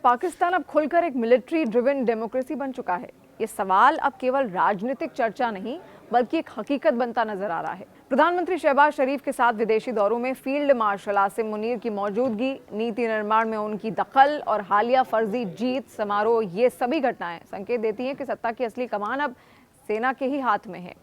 पाकिस्तान अब खुलकर एक मिलिट्री ड्रिवन डेमोक्रेसी बन चुका है? ये सवाल अब केवल राजनीतिक चर्चा नहीं बल्कि एक हकीकत बनता नजर आ रहा है। प्रधानमंत्री शहबाज शरीफ के साथ विदेशी दौरों में फील्ड मार्शल आसिम मुनीर की मौजूदगी, नीति निर्माण में उनकी दखल और हालिया फर्जी जीत समारोह, ये सभी घटनाएं संकेत देती हैं कि सत्ता की असली कमान अब सेना के ही हाथ में है।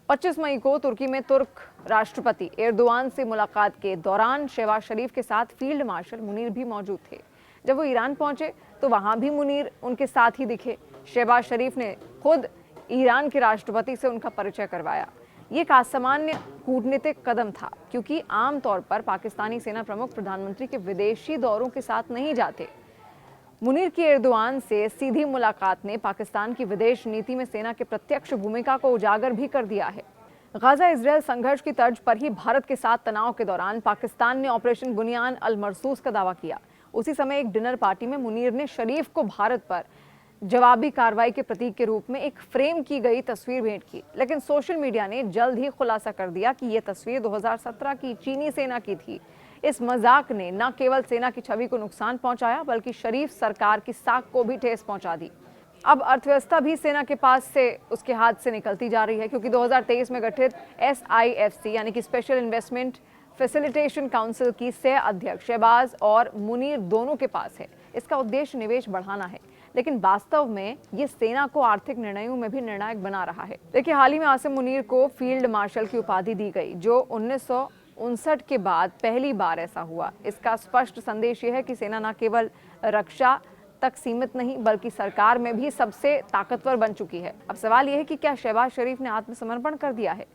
25 मई को तुर्की में तुर्क राष्ट्रपति एर्दोआन से मुलाकात के दौरान शहबाज शरीफ के साथ फील्ड मार्शल मुनीर भी मौजूद थे। जब वो ईरान पहुंचे तो वहां भी मुनीर उनके साथ ही दिखे। शहबाज शरीफ ने खुद ईरान के राष्ट्रपति से उनका परिचय करवाया। ये एक असामान्य कूटनीतिक कदम था, क्योंकि आमतौर पर पाकिस्तानी सेना प्रमुख प्रधानमंत्री के विदेशी दौरों के साथ नहीं जाते। मुनीर की एर्दोआन से सीधी मुलाकात ने पाकिस्तान की विदेश नीति में सेना के प्रत्यक्ष भूमिका को उजागर भी कर दिया है। गाजा इजरायल संघर्ष की तर्ज पर ही भारत के साथ तनाव के दौरान पाकिस्तान ने ऑपरेशन बुनियान अल मरसूस का दावा किया। उसी समय एक डिनर पार्टी में मुनीर ने शरीफ को भारत पर जवाबी कार्रवाई के प्रतीक के रूप में एक फ्रेम की गई तस्वीर भेंट की। लेकिन सोशल मीडिया ने जल्द ही खुलासा कर दिया कि यह तस्वीर 2017 की चीनी सेना की थी। इस मजाक ने न केवल सेना की छवि को नुकसान पहुंचाया बल्कि शरीफ सरकार की साख को भी ठेस पहुंचा दी। अब अर्थव्यवस्था भी सेना के पास से उसके हाथ से निकलती जा रही है, क्योंकि 2023 में गठित SIFC यानी कि स्पेशल इन्वेस्टमेंट फैसिलिटेशन काउंसिल की सह अध्यक्ष शहबाज और मुनीर दोनों के पास है। इसका उद्देश्य निवेश बढ़ाना है, लेकिन वास्तव में ये सेना को आर्थिक निर्णयों में भी निर्णायक बना रहा है। देखिए, हाल ही में आसिम मुनीर को फील्ड मार्शल की उपाधि दी गई, जो 1959 के बाद पहली बार ऐसा हुआ। इसका स्पष्ट संदेश ये है कि सेना न केवल रक्षा तक सीमित नहीं बल्कि सरकार में भी सबसे ताकतवर बन चुकी है। अब सवाल यह है कि क्या शहबाज शरीफ ने आत्मसमर्पण कर दिया है?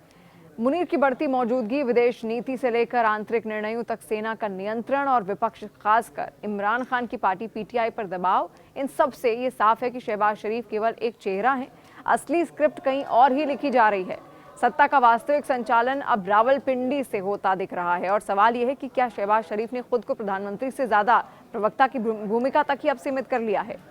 मुनीर की बढ़ती मौजूदगी विदेश नीति से लेकर आंतरिक निर्णयों तक सेना का नियंत्रण और विपक्ष, खासकर इमरान खान की पार्टी PTI पर दबाव, इन सब से ये साफ है कि शहबाज शरीफ केवल एक चेहरा है। असली स्क्रिप्ट कहीं और ही लिखी जा रही है। सत्ता का वास्तविक संचालन अब रावलपिंडी से होता दिख रहा है और सवाल यह है कि क्या शहबाज शरीफ ने खुद को प्रधानमंत्री से ज्यादा प्रवक्ता की भूमिका तक ही अब सीमित कर लिया है?